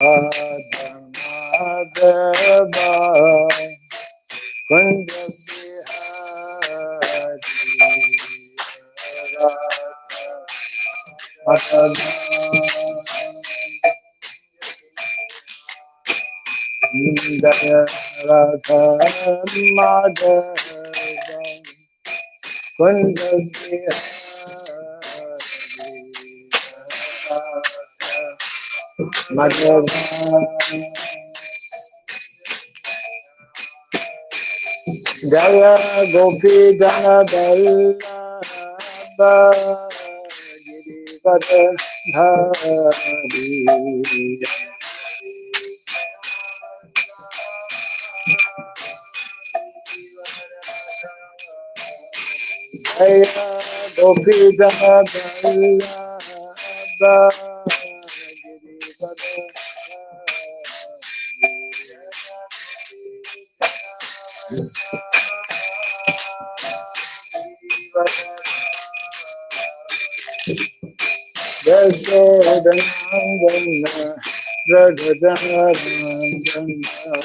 Madhava Kunda Bihari Radha Madhava Radha Madhava Kunda Bihari Madhava Jaya Gopi Jana Vallabha Girivara Dhari Jaya Gopi Jana Vallabha Girivara Yashodanandana Rajajanandana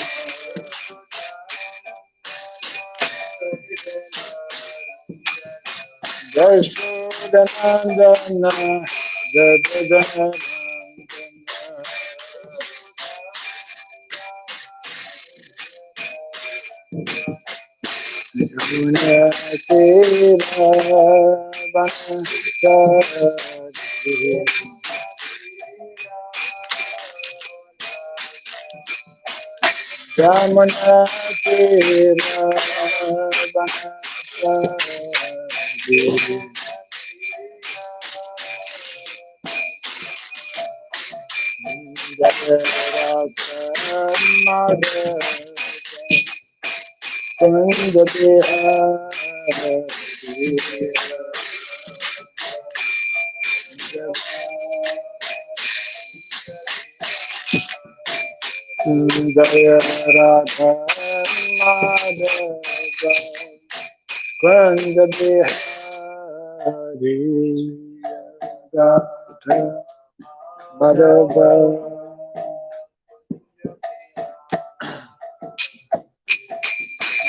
Yashodanandana Rajajanandana Yamuna Tera Vanasrama Yamuna Tera Vanasrama Madhava Kunda Bihari Jaya Radha Madhava Kunda Bihari Radha Madhava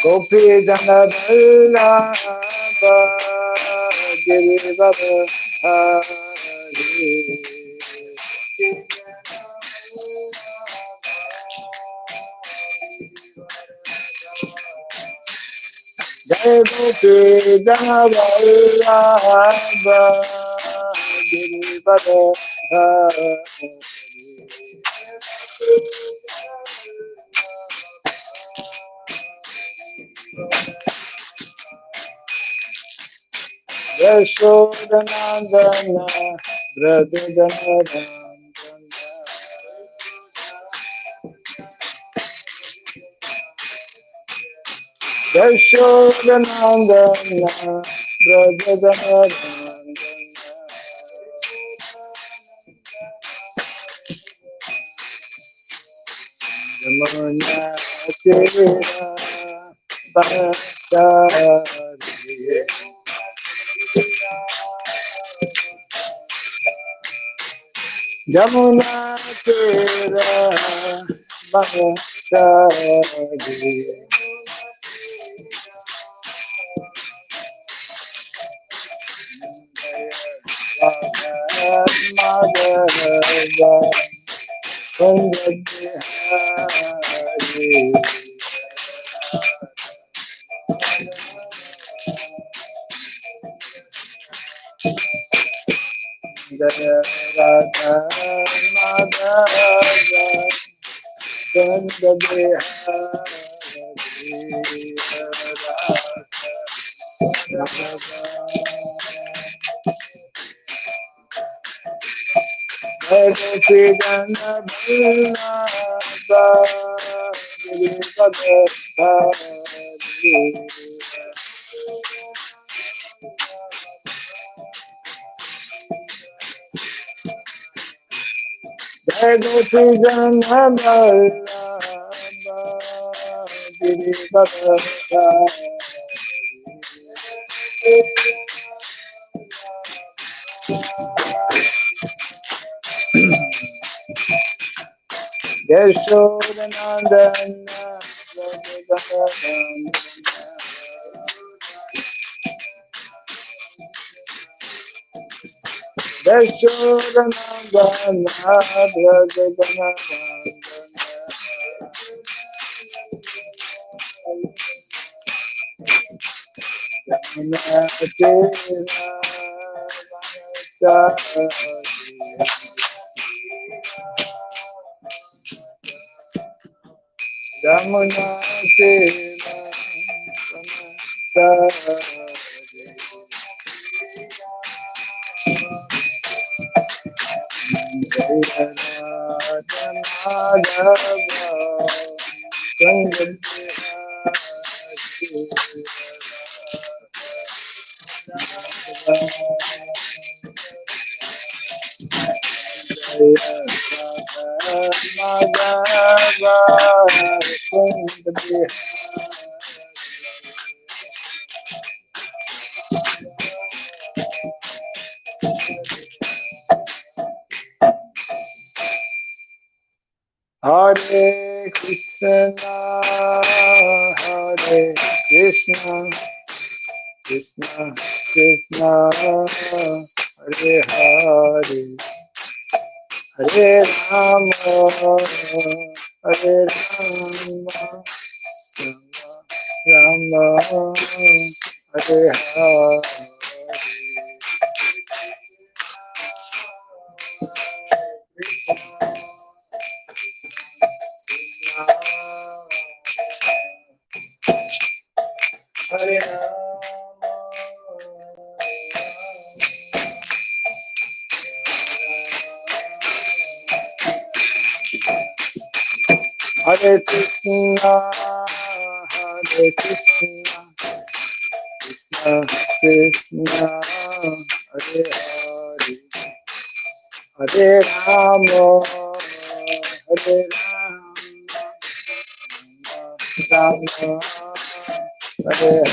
Gopi Jana Vallabha Girivara Dhari Jai Gopi Jana Vallabha Girivara Dhari Yashodanandana Brajajanandana Yashodanandana Brajajanandana Yamuna Tera Vanasrama Yamuna Tera Vanasrama Madhava Kunda Bihari Jaya Radha Madhava Kunda Bihari Radha Gopi Jana Vallabha Girivara Dhari Jai Gopi Jana Vallabha Girivara Dhari Yashodanandana Ramana Hare Krishna, Hare Krishna, Krishna Krishna, Hare Hare, Hare Rama, Hare Rama, Rama Rama, Hare Hare. Hare Hare Krishna, Hare Krishna, Krishna Krishna, Hare Hare, Hare Rama, Hare Rama, Rama Hare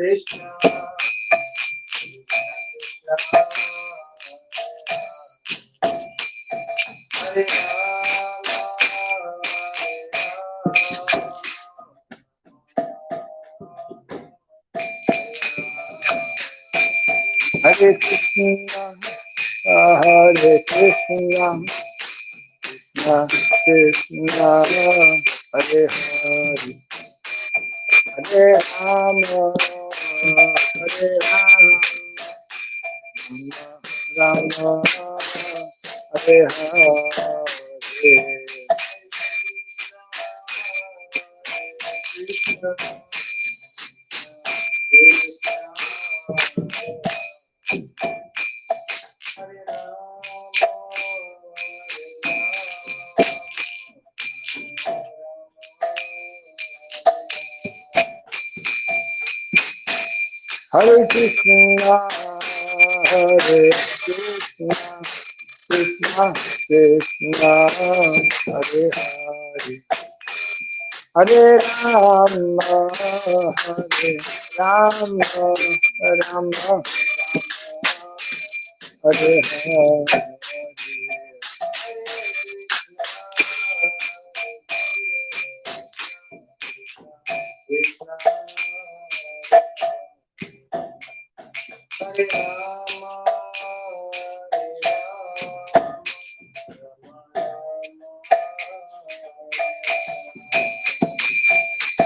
Krishna, Hare Hare Krishna, Hare Krishna, Krishna Hare Hare, Hare Rama, Hare Rama, Hare Hare. Krishna, Hare Krishna, Hare Krishna, Krishna Krishna, Hare Hare, Hare Rama, Hare Rama, Rama Hare Hare.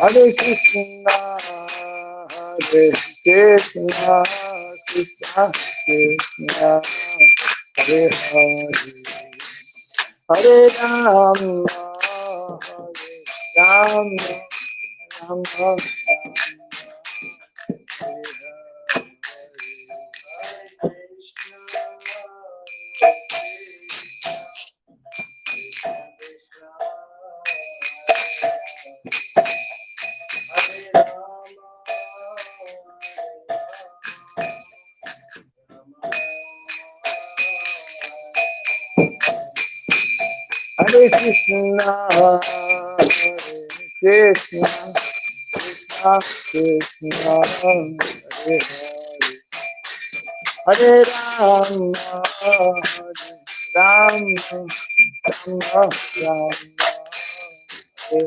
Hare Krishna, Hare Krishna, Krishna Krishna, Hare Hare, Hare Rama, Hare Rama, Rama Hare Krishna, Hare Krishna, Krishna Krishna, Hare Hare, Hare Rama, Rama Rama, Rama Hare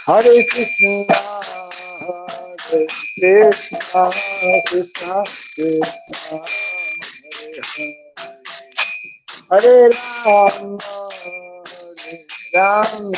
Hare Krishna, Hare Krishna, Krishna Krishna, Hare Rama, Hare Rama,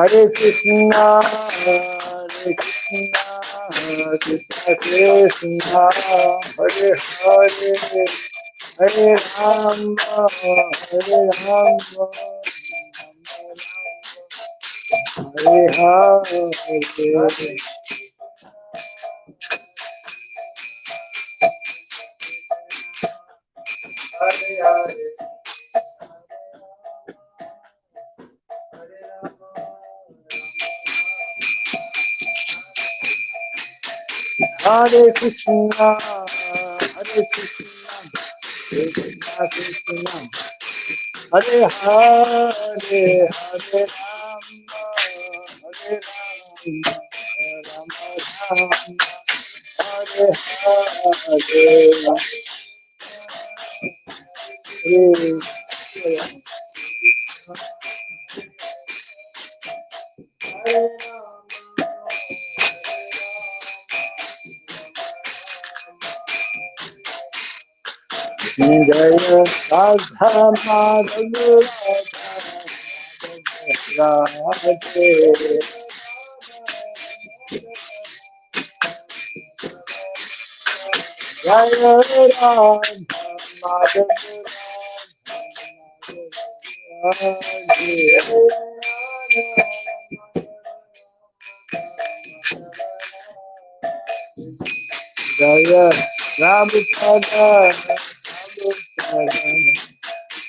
Hare Krishna, Hare Krishna, Krishna Krishna, Hare Hare, Hare Rama, Hare Rama, Hare Hare. Hare Krishna, Hare Krishna, Krishna Krishna, Hare Hare, Hare Rama, Hare Rama, Rama Rama, Hare Hare, Jaya Radha Madhava Radhe, Jaya Radha Madhava Radhe, Jaya Prabhupada,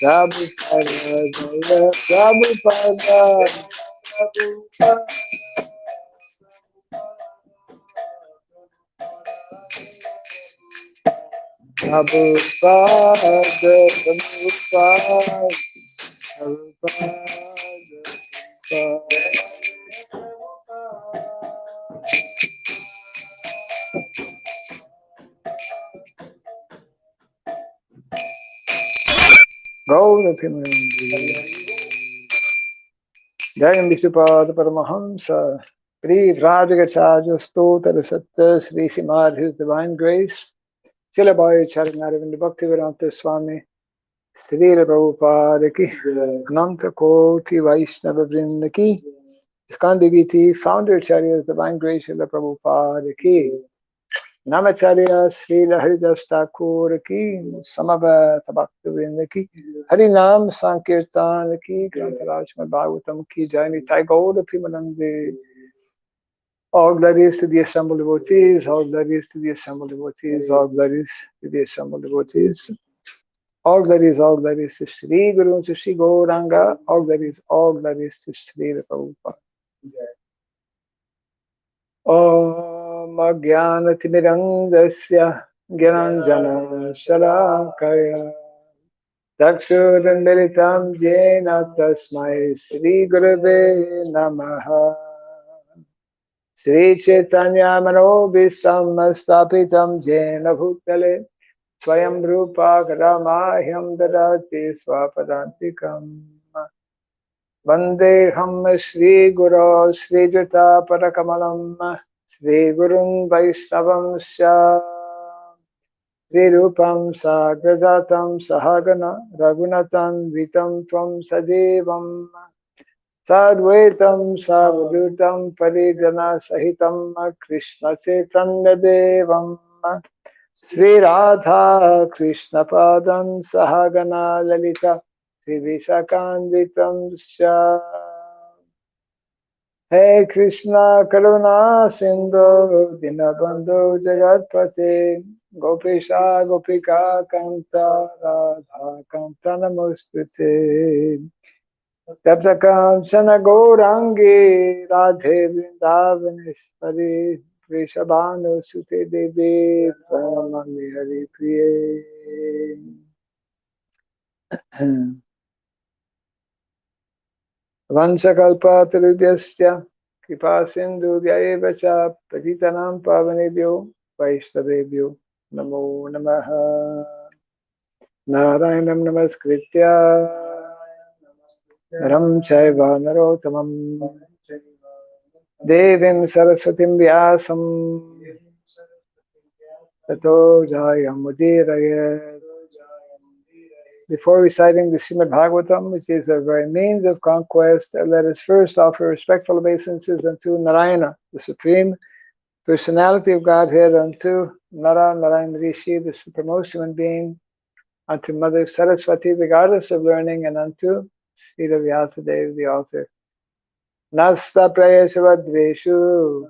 Prabhupada, Jaya Prabhupada, Prabhupada, Prabhupada, Gaura Pimanandi, Jayam Visupada Paramahamsa, Pri Rajagachaja Stota Satta Sri Srimad, His Divine Grace, Srila Charanaravinda Bhaktivedanta Swami, Srila Prabhupada ki, Ananta Koti Vaishnava Vrinda ki, Iskan Deviti, Founder Acharya's Divine Grace Srila Prabhupada ki, Namacharya Srila Haridas Thakur ki, Samavata Bhakta Vrinda ki, Harinam Sankirtan ki, Grantaraj Bhagavatam ki, Jayani Taigaur Primanande. All glories to the assembled devotees, all glories to the assembled devotees, all glories to the assembled devotees. All glories to Sri Guru, to Sri Gauranga, all glories to Sri Prabhupada. Om Ajnanatirmirandasya Gyananjana Shalakaya Dakshurandalitam Jena Tasmai Sri Gurave Namaha Sri Chaitanya Manobhistam Stapitam Jena Bhutale Swayam Rupa Kadamahyam Dadati Swapadantikam Vandeham Sri Guru Sri Juta Parakamalam Sri Gurun Vaishnavam Sya Sri Rupam Sagrajatam Sahagana Raghunatan Vitam Tvam Sajivam Sadvaitam Savadhutam Parijana Sahitam Krishna Chaitanya Devam Sri Radha Krishna Padam Sahagana Lalita Sri Vishakanditam Sha. Hey Krishna Karuna Sindhu Dinabandhu Jagatpate Gopisha Gopika Kanta Radha Kanta Namostute Tapsakamsana Gourangi Radhe Vrindavaneshwari Vrishabhanu Sute Devi Pranamami Hari Priye. Vanchakalpatarubhyasya Kripa Sindhubhya eva cha Patitanam Pavanebhyo Vaishnavebhyo Namo Namaha. Narayanam Namaskritya Naram Chaiva Narottamam Devim Saraswatim Vyasam Tato Jayamudiraye. Before reciting the Srimad Bhagavatam, which is our very means of conquest, let us first offer respectful obeisances unto Narayana, the Supreme Personality of Godhead, unto Nara Narayan Rishi, the supremmost human being, unto Mother Saraswati, the goddess of learning, and unto Srila Vyasadeva, the author. Nasta Prayeshavadveshu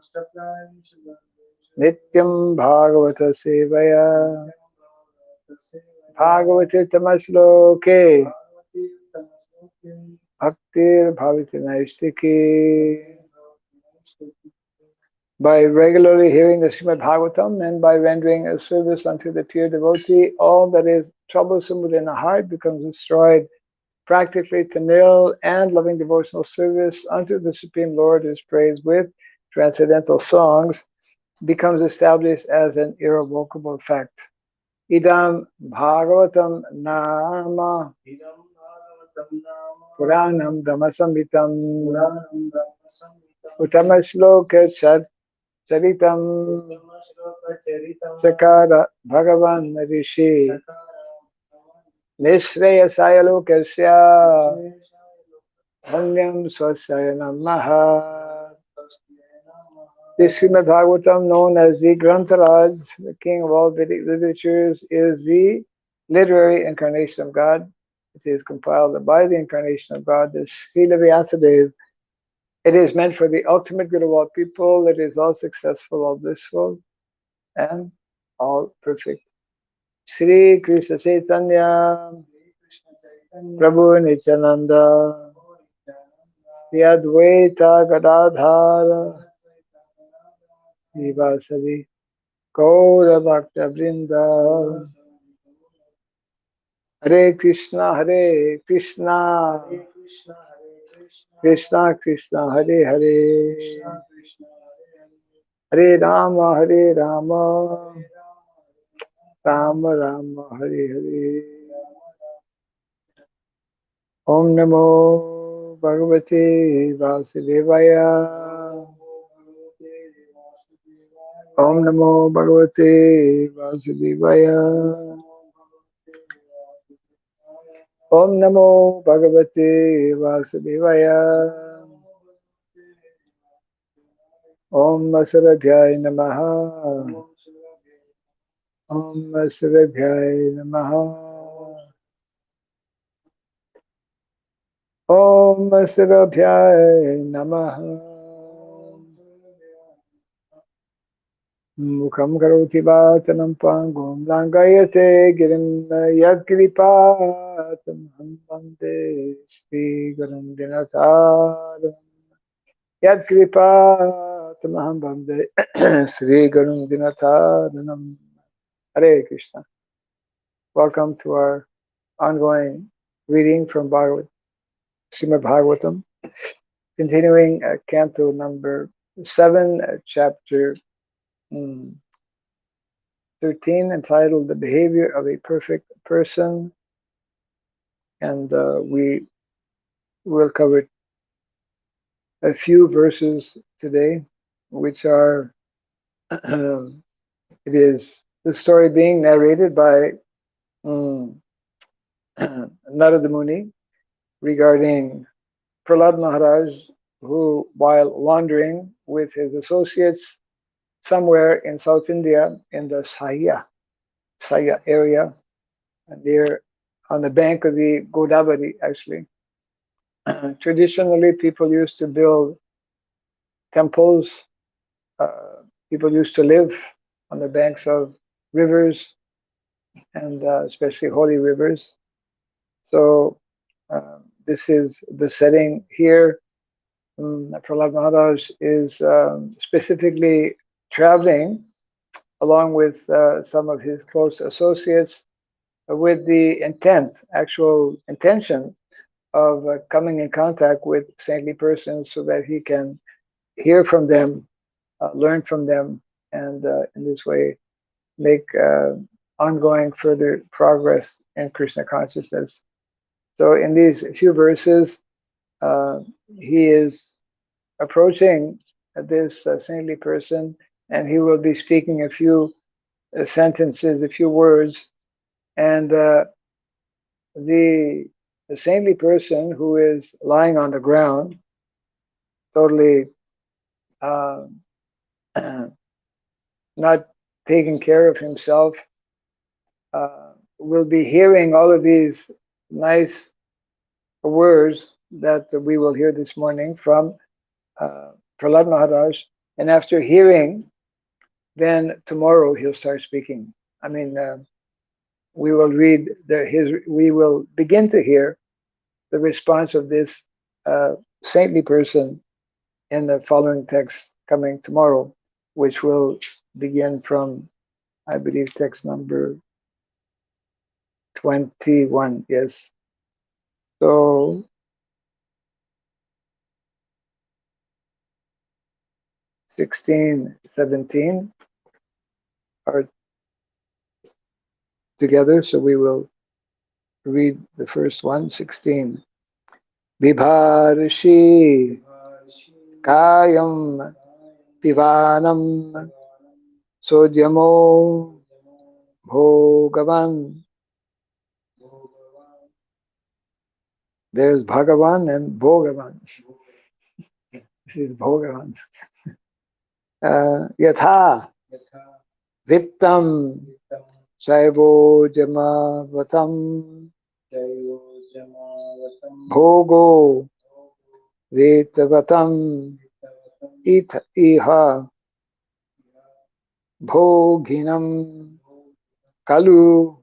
Nityam Bhagavata Sevaya Bhagavati Tamasloke Bhaktir Bhavati Naistiki. By regularly hearing the Srimad Bhagavatam and by rendering a service unto the pure devotee, all that is troublesome within the heart becomes destroyed practically to nil, and loving devotional service unto the Supreme Lord is praised with transcendental songs becomes established as an irrevocable fact. Idam Bhagavatam Nama Puranam Dhammasamhitam Uttama Charitam Sakara Bhagavan Rishi Nishreyasaya Lokasya Dhamyam Swasaya Namaha. This Srimad Bhagavatam, known as the Grantaraj, the king of all Vedic literatures, is the literary incarnation of God. It is compiled by the incarnation of God, the Srila Vyasadeva. It is meant for the ultimate good of all people. It is all successful, all blissful, and all perfect. Sri Krishna Chaitanya Prabhu Nityananda Sri Advaita Gadadhara Nivasari Gaura Bhakta Vrinda. Hare Krishna Krishna Krishna Hare Hare Hare Rama Rama Rama Hare Hare. Om Namo Bhagavate Vasudevaya. Om Namo Bhagavate Vasudevaya. Om Namo Bhagavate Vasudevaya. Om Vasudevaya Namaha. Om Vasudevaya Namaha. Om Vasudevaya Namaha. Mukham karoti vatanam pangum langayate girim yadkripatam bande Sri Gurum Dinataram yadkripatam bande Sri Gurum Dinataranam. Hare Krishna. Welcome to our ongoing reading from Srimad Bhagavatam, continuing canto number 7, chapter 13, entitled The Behavior of a Perfect Person. And we will cover a few verses today, which are, it is the story being narrated by Narada Muni regarding Prahlad Maharaj, who, while wandering with his associates somewhere in South India in the Sahya Saya area, near on the bank of the Godavari, actually. Traditionally, people used to build temples. People used to live on the banks of rivers, and especially holy rivers. So this is the setting here. Prahlad Maharaj is specifically traveling along with some of his close associates with the intent, actual intention of coming in contact with saintly persons so that he can hear from them, learn from them, and in this way make ongoing further progress in Krishna consciousness. So in these few verses, he is approaching this saintly person, and he will be speaking a few sentences, a few words, and the saintly person who is lying on the ground, totally uh, not taking care of himself, will be hearing all of these nice words that we will hear this morning from Prahlad Maharaj. And after hearing, then tomorrow he'll start speaking. I mean, we will read we will begin to hear the response of this saintly person in the following text coming tomorrow, which will begin from, I believe, text number 21. Yes. So 16, 17 are together. So we will read the first one, 16. Vibharshi kayam pivanam sodyamo bhogavan. There's Bhagavan and Bhogavan. This is Bhogavan. Yatha vittam Shaivo Jamavatam Bhogo Vetavatam Iha Bhoginam Kalu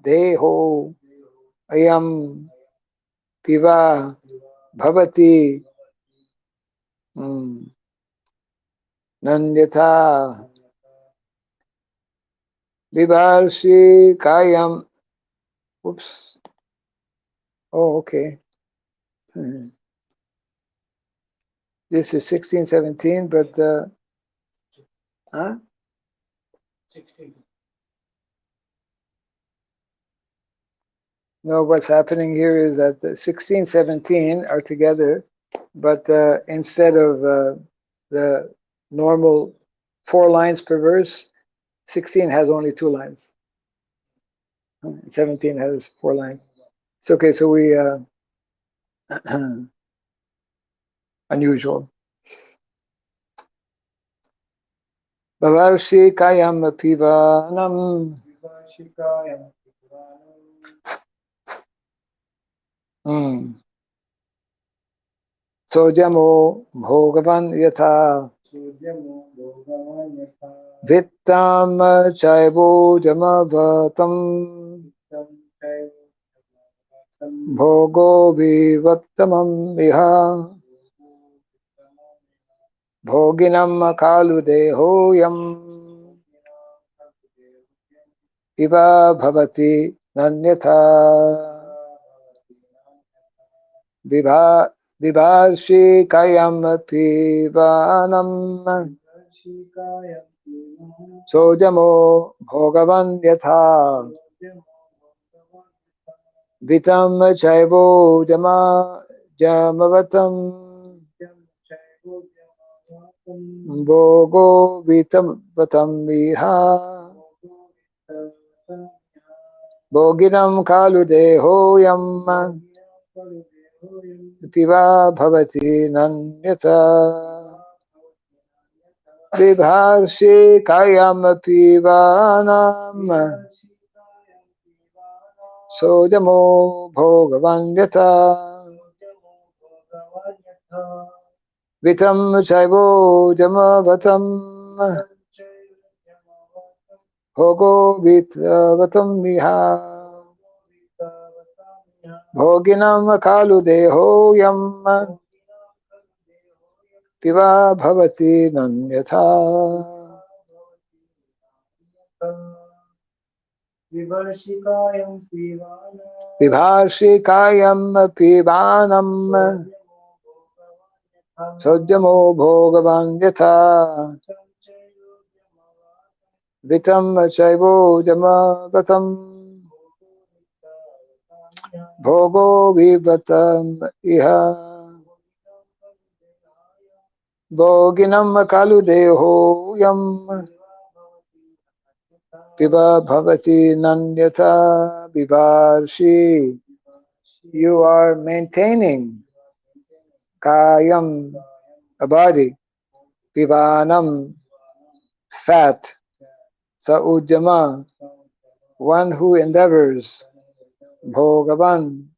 Deho Ayam Piva Bhavati Nandyatha Vivarshi Kayam. Oops. Oh, okay. This is 16, 17, but huh? 16. No, what's happening here is that the 16, 17 are together, but instead of the normal 4 lines per verse, 16 has only 2 lines. 17 has 4 lines. It's okay, so we unusual. Bavarshi kayam pivanam Sojamo bhogavan yatha vittam chaivo jamavatam bhogo vivattamam iha bhoginam kalu dehoyam iva bhavati nanyatha Vivarshi kayam pivanam Sojamo bhogavan yatha Vitam chaivo jamavatam Bhogo vitam vatam iha Bhoginam kalu dehoyam Piva bhavati nanyata Vibharshi kayam pivanam Sojamo bhogavan yata vitam chaivo jamavatam bhogo vitavatam miha bhoginam kalu deho yam piva bhavati nanyatha vibharshikayam pivanam Sodyamo bhogavan yatha vitam chaivo jamagatam bhogo vivatam iha bhoginam kalu deho yam piva bhavati nanyatha vibharshi. You are maintaining kayam, a body, pivanam, fat, saujama, one who endeavors, bhogavan,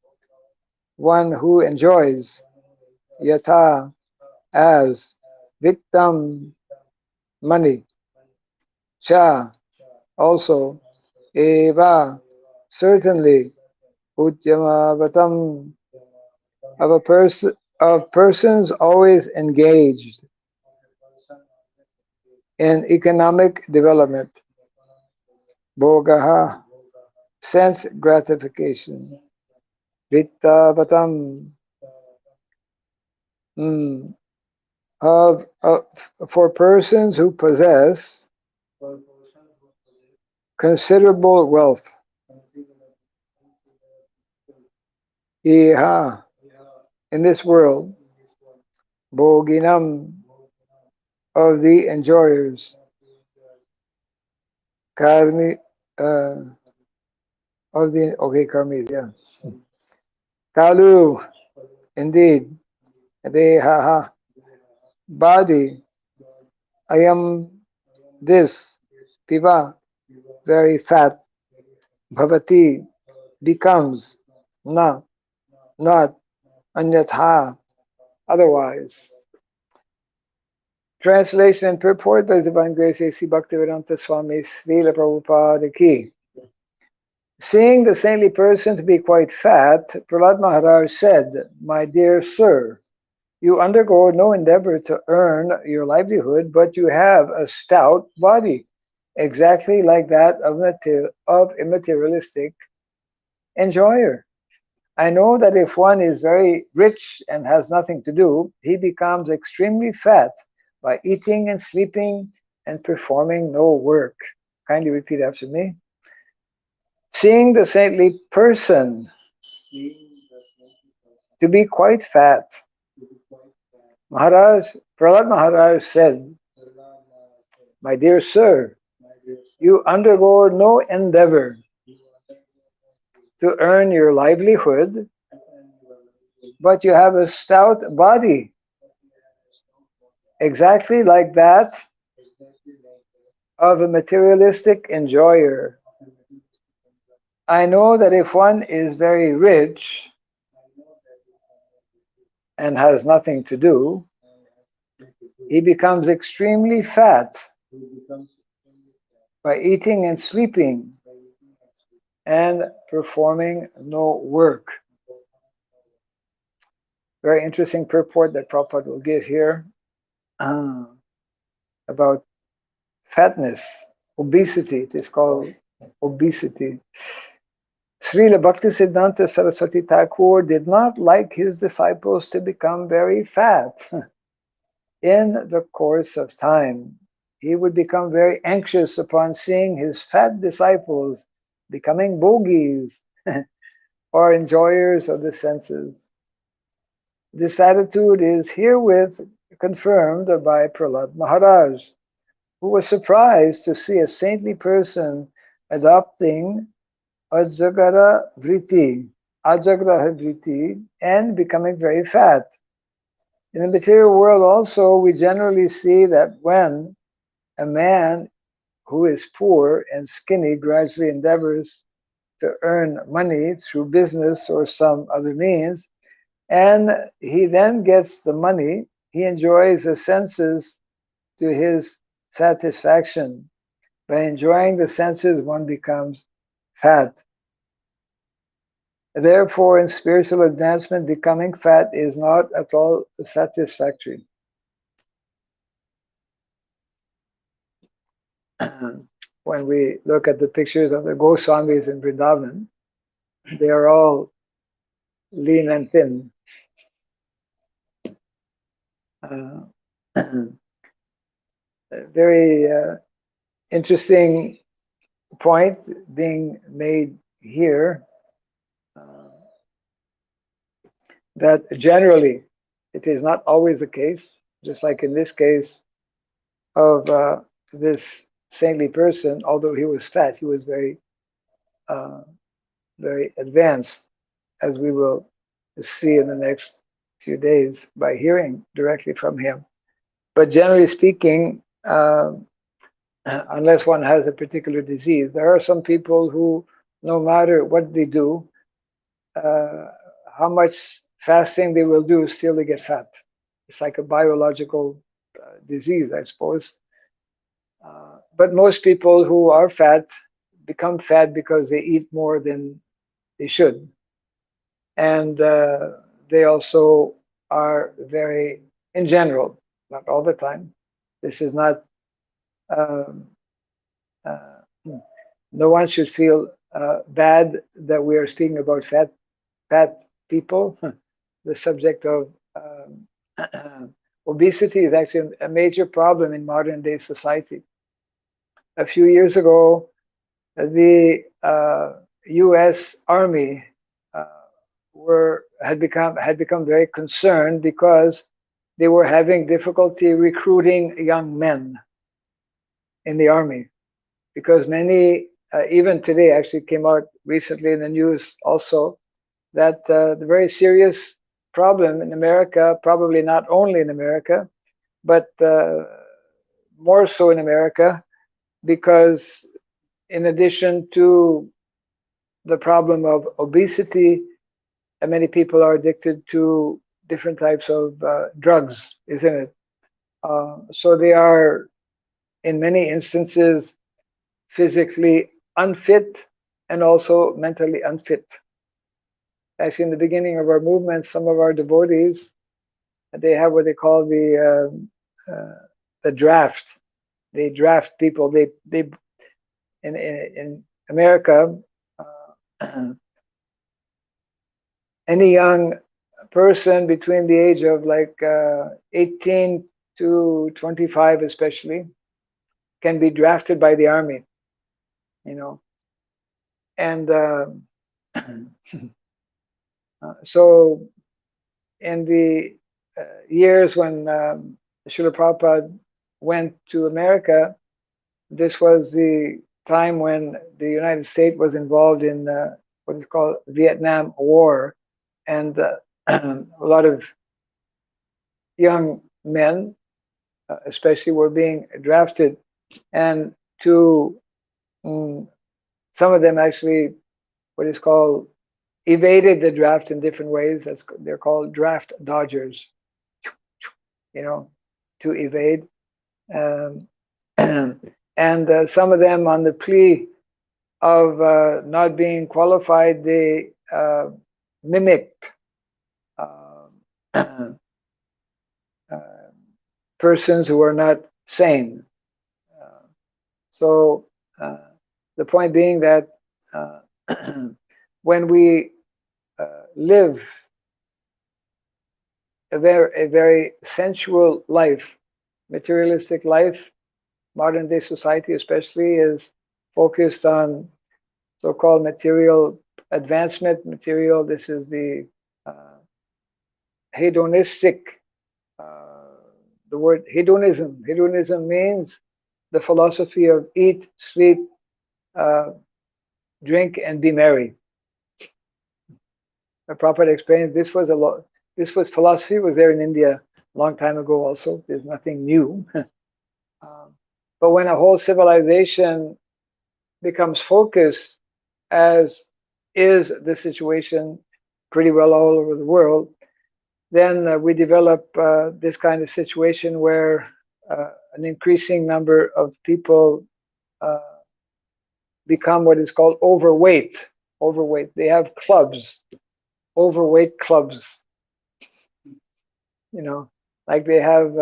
one who enjoys, yatha, as, vittam, money, cha, also, eva, certainly, ujjamavatam, of a person, of persons always engaged in economic development, bhogaha, sense gratification, vittavatam, of for persons who possess considerable wealth, iha, in this world, bhoginam, of the enjoyers, karmi, of the, okay, karmi, yeah. Kalu, indeed, dehaha, body, I am this, piva, very fat, bhavati, becomes, na, not, anyatha, otherwise. Translation and purport by His Divine Grace A.C. Bhaktivedanta Swami Srila Prabhupada Ki. Seeing the saintly person to be quite fat, Prahlad Maharaj said, "My dear sir, you undergo no endeavor to earn your livelihood, but you have a stout body, exactly like that of a materialistic enjoyer. I know that if one is very rich and has nothing to do, he becomes extremely fat by eating and sleeping and performing no work." Kindly repeat after me. Seeing the saintly person to be quite fat, Prahlad Maharaj said, "My dear sir, you undergo no endeavor to earn your livelihood, but you have a stout body, exactly like that of a materialistic enjoyer. I know that if one is very rich and has nothing to do, he becomes extremely fat by eating and sleeping and performing no work." Very interesting purport that Prabhupada will give here about fatness, obesity. It is called obesity. Srila Bhaktisiddhanta Saraswati Thakur did not like his disciples to become very fat. In the course of time, he would become very anxious upon seeing his fat disciples becoming bogies or enjoyers of the senses. This attitude is herewith confirmed by Prahlad Maharaj, who was surprised to see a saintly person adopting ajagraha vritti, and becoming very fat. In the material world also, we generally see that when a man who is poor and skinny gradually endeavors to earn money through business or some other means, and he then gets the money. He enjoys the senses to his satisfaction. By enjoying the senses, one becomes fat. Therefore, in spiritual advancement, becoming fat is not at all satisfactory. When we look at the pictures of the Goswamis in Vrindavan, they are all lean and thin. Very interesting point being made here, that generally it is not always the case, just like in this case of this saintly person. Although he was fat, he was very very advanced, as we will see in the next few days by hearing directly from him. But generally speaking, unless one has a particular disease, there are some people who, no matter what they do, how much fasting they will do, still they get fat. It's like a biological disease, I suppose. But most people who are fat become fat because they eat more than they should. And they also are very, in general, not all the time. This is not, no one should feel bad that we are speaking about fat people. The subject of obesity is actually a major problem in modern day society. A few years ago, the U.S. Army had become very concerned because they were having difficulty recruiting young men in the army, because many, even today, actually came out recently in the news also, that the very serious problem in America, probably not only in America, but more so in America, because in addition to the problem of obesity, many people are addicted to different types of drugs, isn't it? So they are, in many instances, physically unfit and also mentally unfit. Actually, in the beginning of our movement, some of our devotees, they have what they call the draft. They draft people. They in America, any young person between the age of like 18 to 25 especially can be drafted by the army, you know. And so in the years when Srila Prabhupada went to America, this was the time when the United States was involved in what is called Vietnam War, and a lot of young men, especially, were being drafted, and to some of them actually, what is called, evaded the draft in different ways. They're called draft dodgers, you know, to evade. And some of them, on the plea of not being qualified, they mimicked persons who are not sane. So the point being that when we live a very sensual life, materialistic life, modern day society especially is focused on so-called material advancement, this is the hedonistic, the word hedonism. Hedonism means the philosophy of eat, sleep, drink, and be merry. The Prabhupada explained this was philosophy was there in India a long time ago also. There's nothing new. But when a whole civilization becomes focused as is the situation pretty well all over the world, then we develop this kind of situation where an increasing number of people become what is called overweight. Overweight. They have clubs, overweight clubs. You know, like they have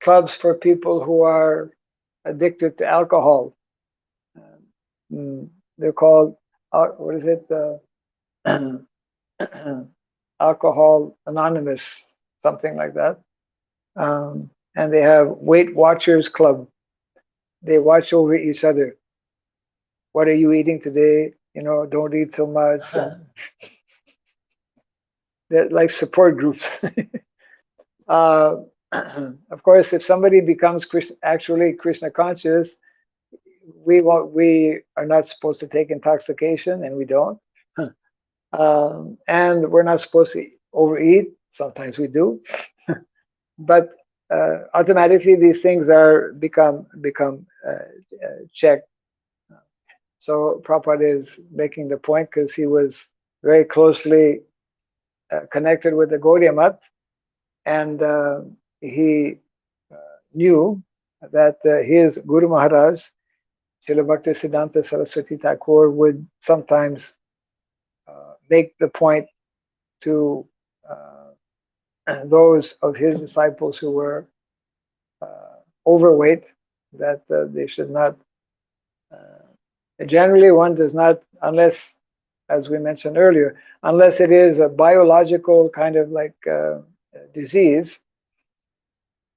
clubs for people who are addicted to alcohol. They're called, what is it? Alcohol Anonymous, something like that. And they have Weight Watchers Club. They watch over each other. What are you eating today? You know, don't eat so much. They're like support groups. Of course, if somebody becomes actually Krishna conscious, we are not supposed to take intoxication, and we don't. And we're not supposed to overeat. Sometimes we do, but automatically these things are become checked. So Prabhupada is making the point because he was very closely connected with the Gaudiya Math, and he knew that his Guru Maharaj, Srila Bhakti Siddhanta Saraswati Thakur, would sometimes make the point to those of his disciples who were overweight that they should not. Generally, one does not, unless, as we mentioned earlier, unless it is a biological kind of like disease,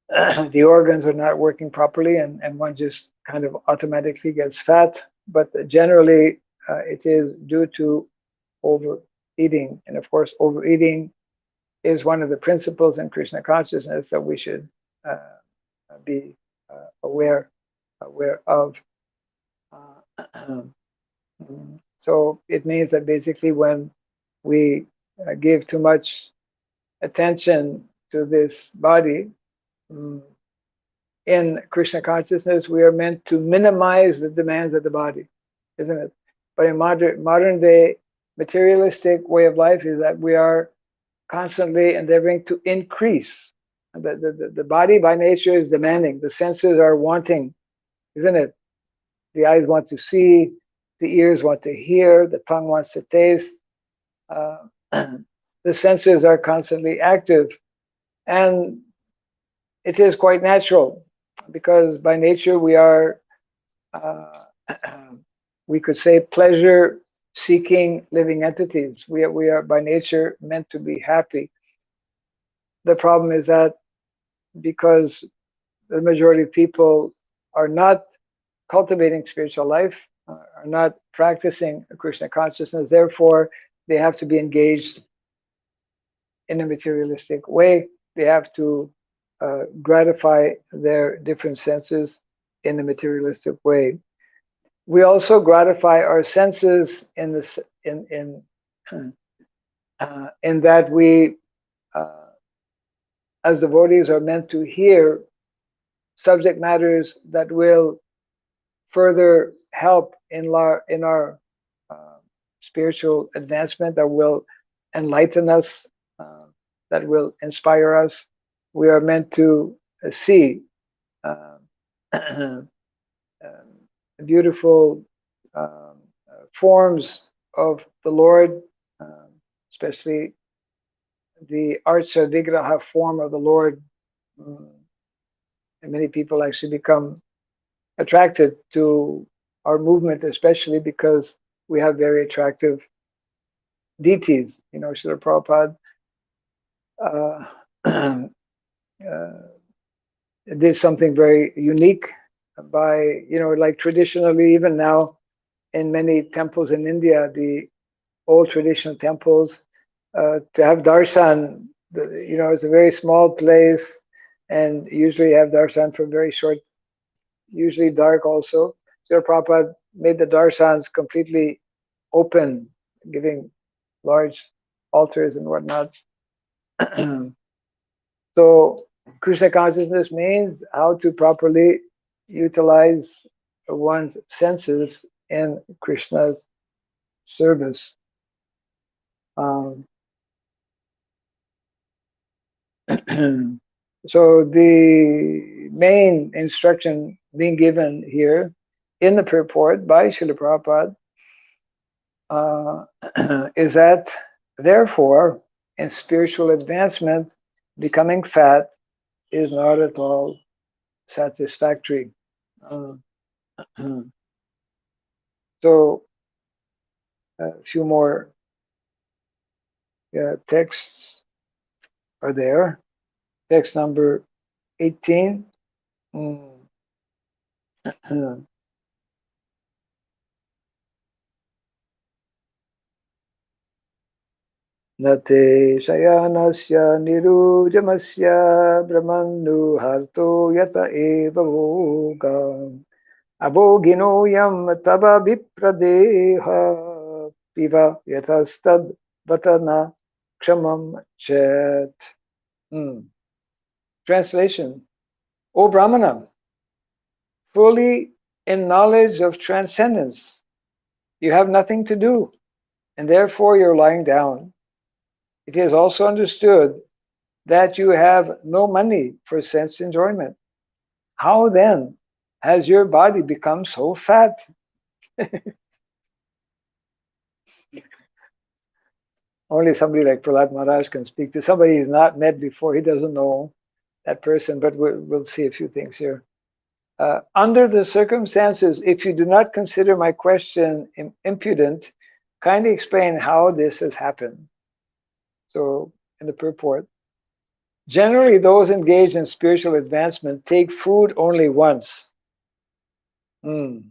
the organs are not working properly, and one just kind of automatically gets fat. But generally, it is due to overeating. And of course, overeating is one of the principles in Krishna consciousness that we should be aware of. So it means that basically when we give too much attention to this body, in Krishna consciousness, we are meant to minimize the demands of the body, isn't it? But in modern day materialistic way of life is that we are constantly endeavoring to increase. The body by nature is demanding. The senses are wanting, isn't it? The eyes want to see, the ears want to hear, the tongue wants to taste. The senses are constantly active, and it is quite natural because by nature we are, we could say, pleasure-seeking living entities. We are by nature meant to be happy. The problem is that because the majority of people are not cultivating spiritual life, are not practicing Krishna consciousness, therefore they have to be engaged in a materialistic way. They have to gratify their different senses in a materialistic way. We also gratify our senses in this in that we, as devotees, are meant to hear subject matters that will further help in our spiritual advancement, that will enlighten us, that will inspire us. We are meant to see beautiful forms of the Lord, especially the Archa Vigraha form of the Lord. And many people actually become attracted to our movement, especially because we have very attractive deities. You know, Srila Prabhupada did something very unique by, you know, like traditionally, even now in many temples in India, the old traditional temples, to have darshan, you know, it's a very small place, and usually have darshan for very short, usually dark also. Srila Prabhupada made the darshans completely open, giving large altars and whatnot. So Krishna consciousness means how to properly utilize one's senses in Krishna's service. So the main instruction being given here in the purport by Srila Prabhupada is that therefore in spiritual advancement becoming fat is not at all satisfactory. So a few more texts are there. Text number 18. Nate shayanasya nirujamasya brahmanu harto yata eva voga abhogino yam tava vipradeha piva yatastad vatana kshamam chet. Translation: O Brahmana, fully in knowledge of transcendence, you have nothing to do, and therefore you're lying down. It is also understood that you have no money for sense enjoyment. How then has your body become so fat? Only somebody like Prahlad Maharaj can speak to somebody he's not met before. He doesn't know that person, but we'll see a few things here. Under the circumstances, if you do not consider my question impudent, kindly explain how this has happened. So, in the purport, generally those engaged in spiritual advancement take food only once. Those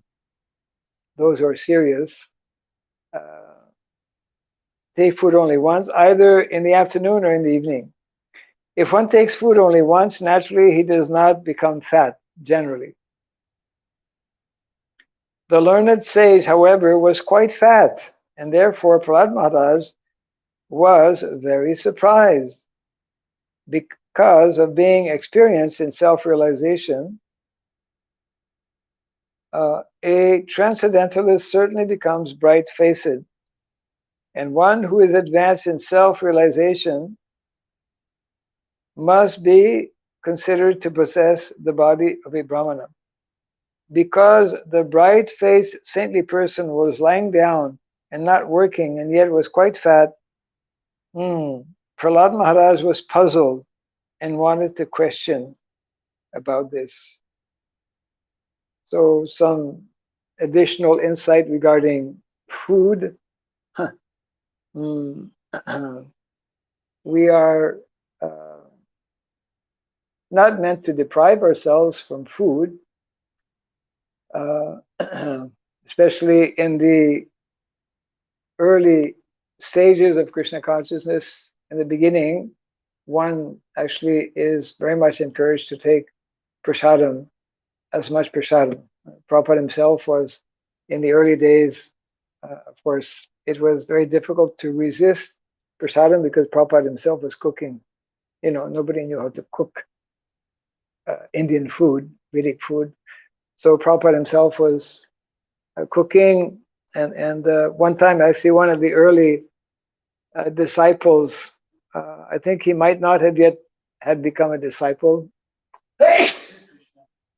who are serious take food only once, either in the afternoon or in the evening. If one takes food only once, naturally he does not become fat, generally. The learned sage, however, was quite fat, and therefore Prahlad Maharaj was very surprised. Because of being experienced in self-realization, a transcendentalist certainly becomes bright-faced, and one who is advanced in self-realization must be considered to possess the body of a Brahmana. Because the bright-faced saintly person was lying down and not working and yet was quite fat, Prahlad Maharaj was puzzled and wanted to question about this. So some additional insight regarding food. We are not meant to deprive ourselves from food, especially in the early stages of Krishna consciousness. In the beginning, one actually is very much encouraged to take prasadam, as much prasadam. Prabhupada himself was, in the early days, of course, it was very difficult to resist prasadam because Prabhupada himself was cooking. You know, nobody knew how to cook Indian food, Vedic food. So Prabhupada himself was cooking, and one time actually one of the early disciples, I think he might not have yet had become a disciple,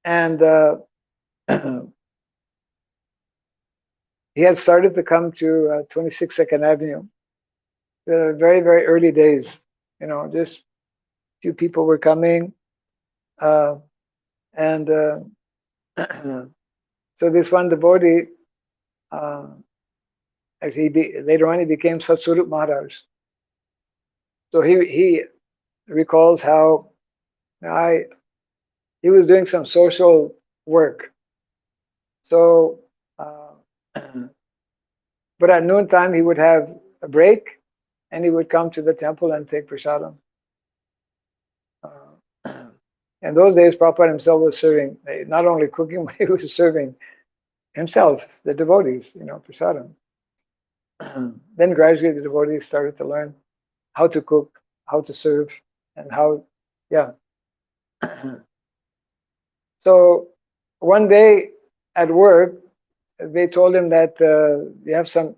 and he had started to come to 26 Second Avenue. The very, very early days, you know, just few people were coming, and so this one devotee, actually later on he became Satsvarup Maharaj. So he recalls how he was doing some social work. So, but at noontime he would have a break, and he would come to the temple and take prasadam. In those days, Prabhupada himself was serving, not only cooking, but he was serving himself, the devotees, you know, prasadam. Then gradually the devotees started to learn how to cook, how to serve, and how, yeah. So one day at work, they told him that you have some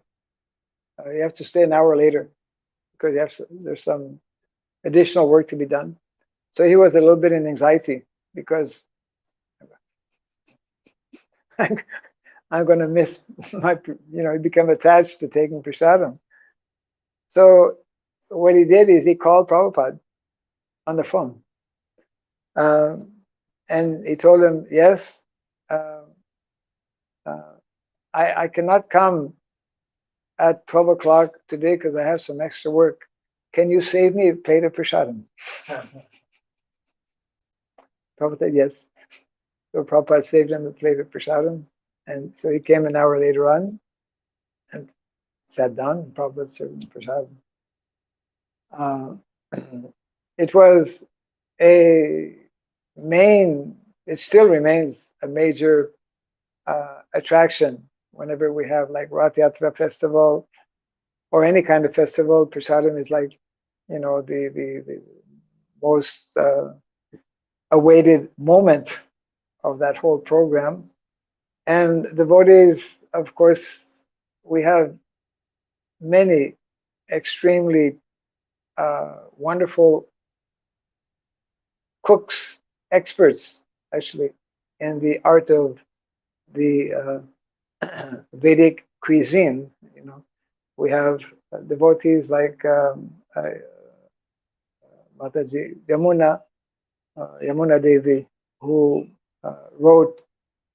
You have to stay an hour later because there's some additional work to be done. So he was a little bit in anxiety because I'm going to miss my, he became attached to taking prasadam. So what he did is he called Prabhupada on the phone. And he told him, yes, I cannot come at 12 o'clock today because I have some extra work. Can you save me a plate of prasadam? Prabhupada said yes. So Prabhupada saved him a plate of prasadam. And so he came an hour later on and sat down, and Prabhupada served him prasadam. It was it still remains a major attraction whenever we have like Rath Yatra festival or any kind of festival. Prasadam is like, the most awaited moment of that whole program. And devotees, of course, we have many extremely wonderful cooks, experts actually, in the art of the Vedic cuisine. We have devotees like Mataji Yamuna Devi, who wrote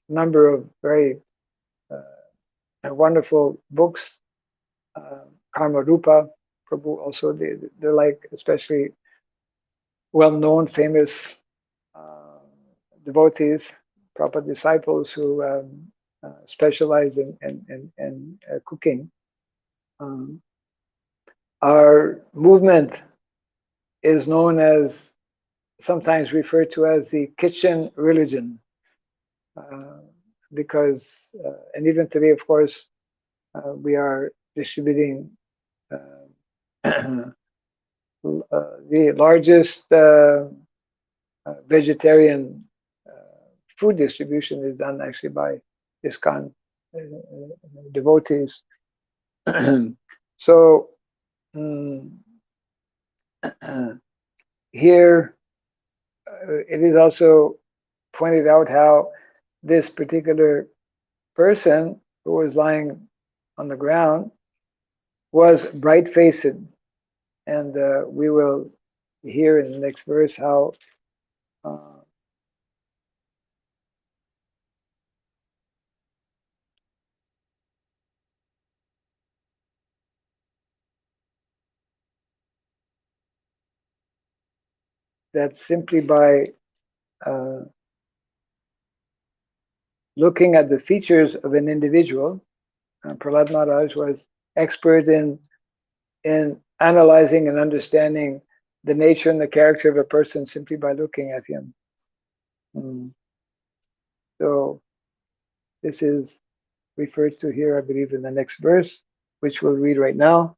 a number of very wonderful books. Karma Rupa Prabhu also, they're like especially well-known, famous devotees, proper disciples who specialize in cooking. Our movement is known as, sometimes referred to as the kitchen religion, because, and even today, of course, we are distributing the largest vegetarian food distribution is done actually by ISKCON devotees. So here it is also pointed out how this particular person who was lying on the ground was bright-faced, and we will hear in the next verse how that simply by looking at the features of an individual, Prahlad Maharaj was expert in analyzing and understanding the nature and the character of a person simply by looking at him. So this is referred to here, I believe, in the next verse, which we'll read right now.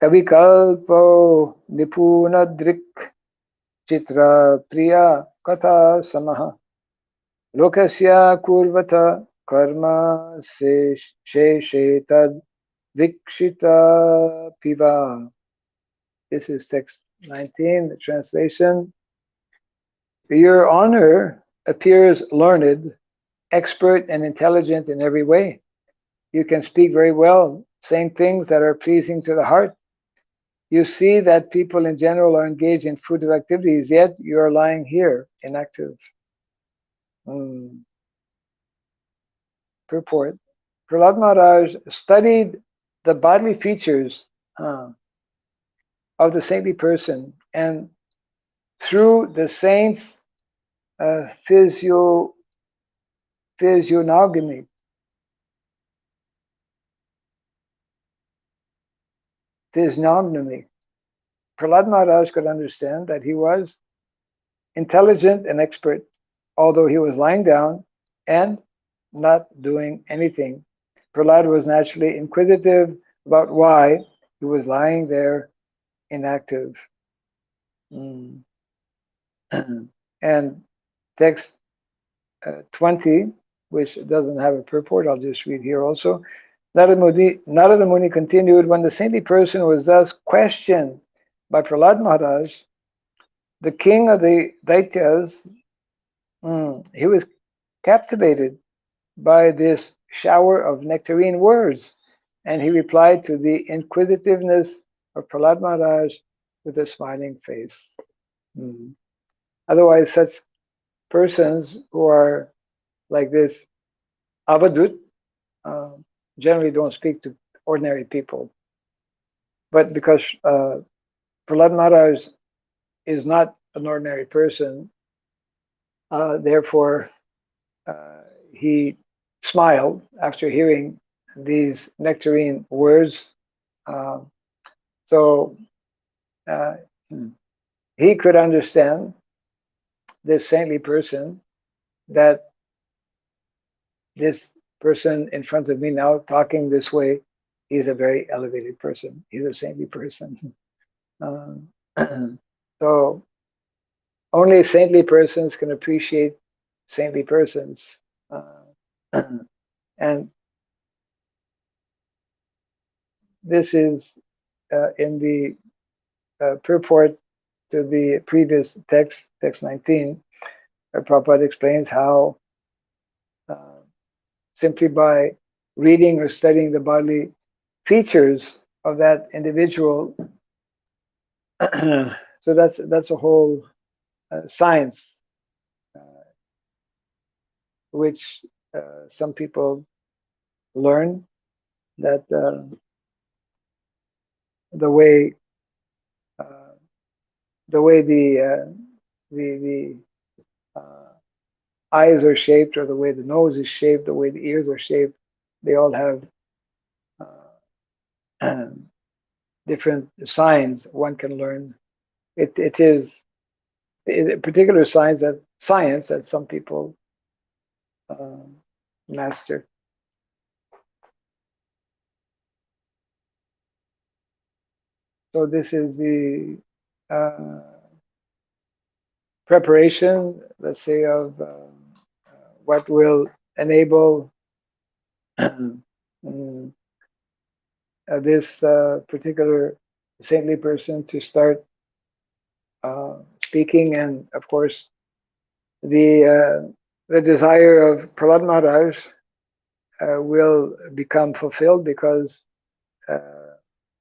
Kavikalpo nipuna drik chitra priya katha samaha lokasya kurvata karma she tad vikshita piva. This is text 19, the translation. Your honor appears learned, expert, and intelligent in every way. You can speak very well, saying things that are pleasing to the heart. You see that people in general are engaged in fruitive activities, yet you are lying here inactive. Purport. Prahlad Maharaj studied the bodily features of the saintly person, and through the saint's physiognomy, Prahlad Maharaj could understand that he was intelligent and expert, although he was lying down and not doing anything. Prahlad was naturally inquisitive about why he was lying there inactive. And text 20, which doesn't have a purport, I'll just read here also. Narada Muni continued, when the saintly person was thus questioned by Prahlad Maharaj, the king of the Daityas, he was captivated by this shower of nectarine words, and he replied to the inquisitiveness of Prahlad Maharaj with a smiling face. Otherwise, such persons who are like this avadut generally don't speak to ordinary people. But because Prahlad Maharaj is not an ordinary person, therefore he smiled after hearing these nectarine words. So he could understand, this saintly person, that this person in front of me now talking this way, he's a very elevated person. He's a saintly person. So only saintly persons can appreciate saintly persons. And this is in the purport to the previous text, text 19, where Prabhupada explains how simply by reading or studying the bodily features of that individual, so that's a whole science, which some people learn, that the way the eyes are shaped, or the way the nose is shaped, the way the ears are shaped, they all have different signs one can learn. It is a particular science that some people master. So this is the preparation, let's say, of what will enable this particular saintly person to start speaking, and of course the desire of Prahlad Maharaj will become fulfilled, because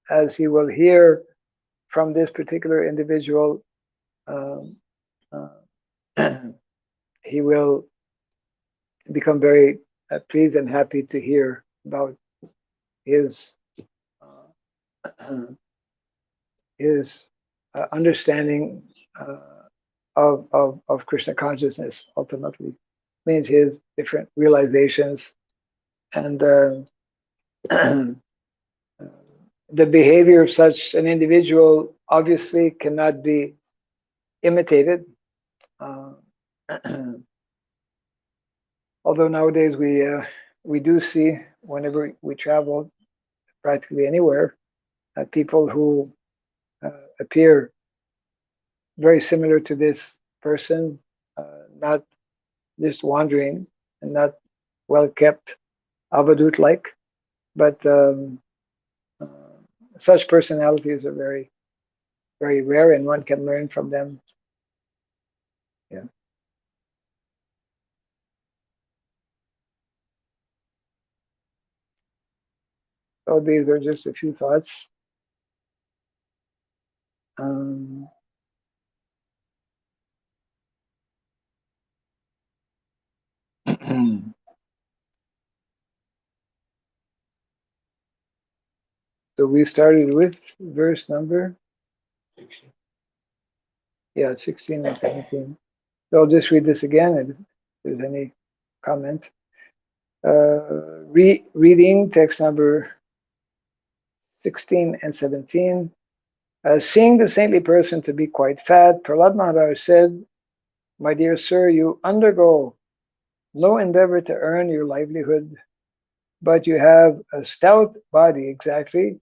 as he will hear from this particular individual, he will become very pleased and happy to hear about his understanding of Krishna consciousness. Ultimately, means his different realizations, and the behavior of such an individual obviously cannot be imitated. Although nowadays we do see, whenever we travel, practically anywhere, people who appear very similar to this person, not just wandering and not well kept, avadut like, but such personalities are very, very rare, and one can learn from them. Yeah. So these are just a few thoughts. So we started with verse number 16. Yeah, 16 and 17. So I'll just read this again, and if there's any comment. Reading text number 16 and 17. Seeing the saintly person to be quite fat, Prahlad Maharaj said, "My dear sir, you undergo no endeavor to earn your livelihood, but you have a stout body exactly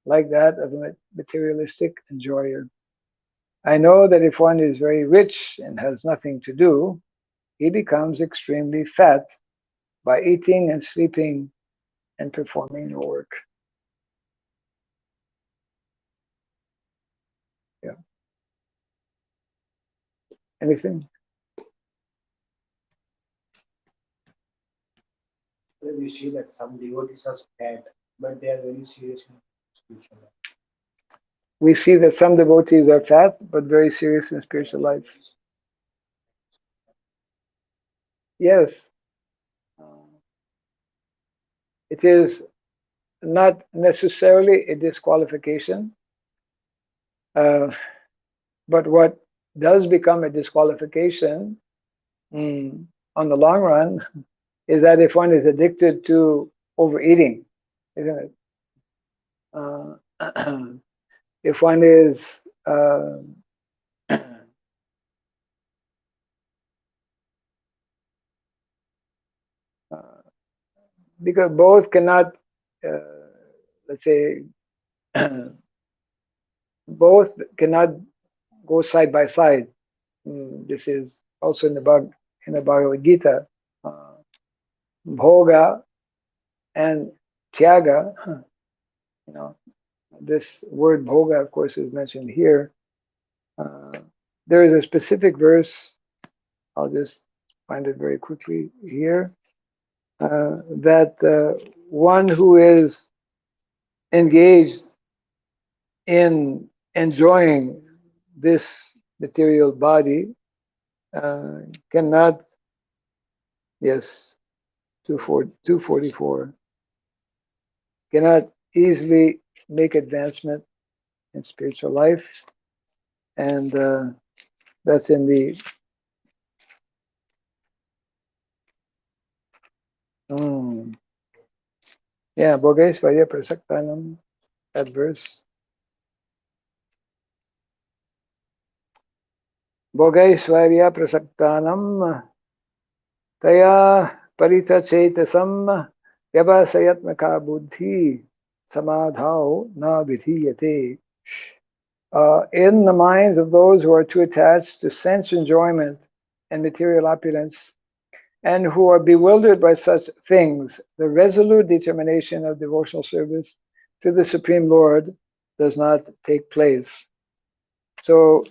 like that of a materialistic enjoyer. I know that if one is very rich and has nothing to do, he becomes extremely fat by eating and sleeping and performing no work. Yeah. Anything? We see that some devotees are fat, but they are very serious in spiritual life. We see that some devotees are fat, but very serious in spiritual life. Yes. It is not necessarily a disqualification, but what does become a disqualification on the long run is that if one is addicted to overeating, isn't it? If one is because both cannot, let's say, both cannot go side by side. This is also in the Bhagavad Gita. Bhoga and tyaga, you know, this word bhoga, of course, is mentioned here. There is a specific verse, I'll just find it very quickly here, that one who is engaged in enjoying this material body cannot, yes, 244, cannot easily make advancement in spiritual life. And that's in the yeah, Bhogaisvarya Prasaktanam, that verse. Bhogaisvarya Prasaktanam Taya Parita Chetasam Vyabhasayatmaka Buddhi Samadhao Na Vidhiyate. In the minds of those who are too attached to sense enjoyment and material opulence, and who are bewildered by such things, the resolute determination of devotional service to the Supreme Lord does not take place. So,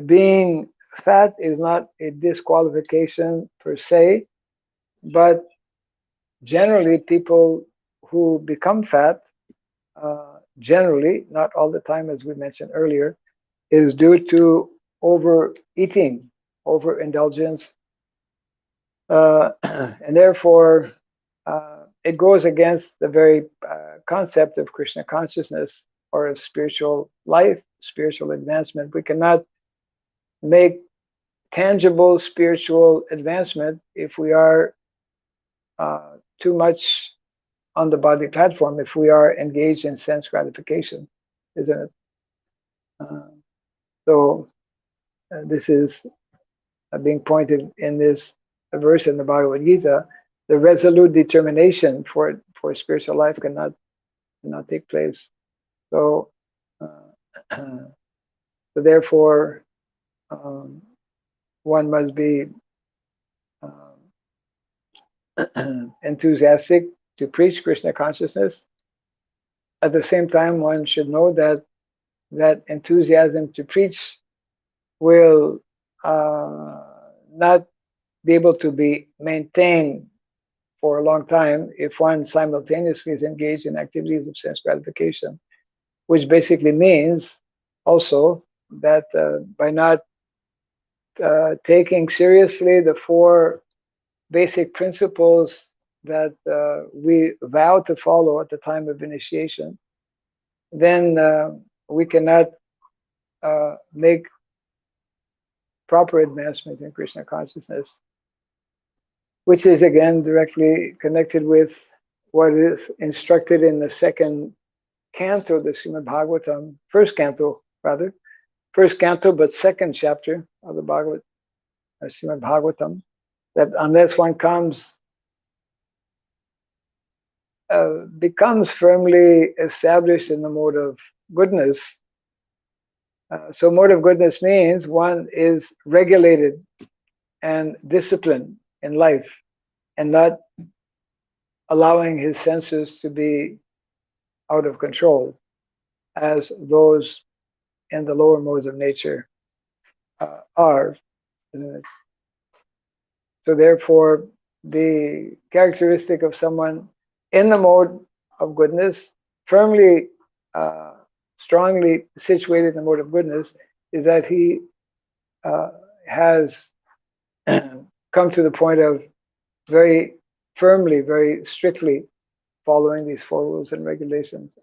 being fat is not a disqualification per se, but generally people who become fat, generally, not all the time as we mentioned earlier, is due to overeating, overindulgence, and therefore it goes against the very concept of Krishna consciousness or of spiritual life, spiritual advancement. We cannot make tangible spiritual advancement if we are too much on the body platform, if we are engaged in sense gratification, isn't it? So this is being pointed in this verse in the Bhagavad Gita. The resolute determination for spiritual life cannot take place. So, so therefore, one must be enthusiastic to preach Krishna consciousness. At the same time, one should know that that enthusiasm to preach will not be able to be maintained for a long time if one simultaneously is engaged in activities of sense gratification, which basically means also that by not taking seriously the four basic principles that we vow to follow at the time of initiation, then we cannot make proper advancements in Krishna consciousness, which is again directly connected with what is instructed in the second canto of the Srimad Bhagavatam, first canto rather, first canto but second chapter of the Srimad Bhagavatam, that unless one becomes firmly established in the mode of goodness. So mode of goodness means one is regulated and disciplined in life and not allowing his senses to be out of control, as those in the lower modes of nature are. So therefore, the characteristic of someone in the mode of goodness, firmly, strongly situated in the mode of goodness, is that he has come to the point of very firmly, very strictly following these four rules and regulations.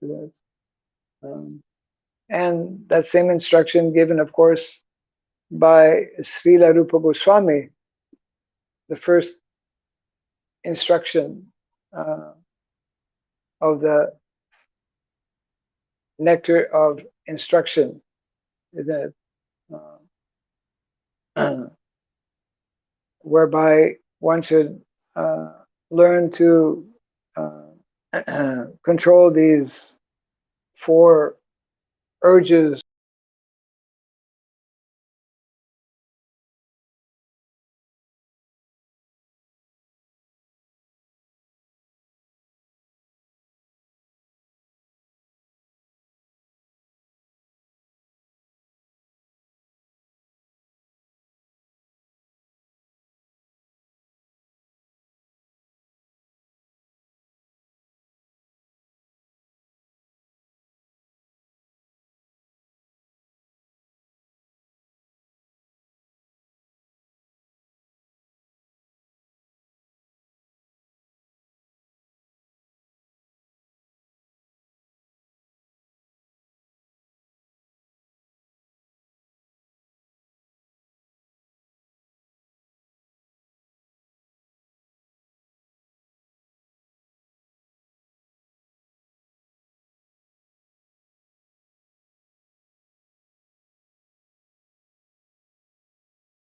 And that same instruction given, of course, by Srila Rupa Goswami, the first instruction of the nectar of instruction, isn't it? Whereby one should learn to control these four urges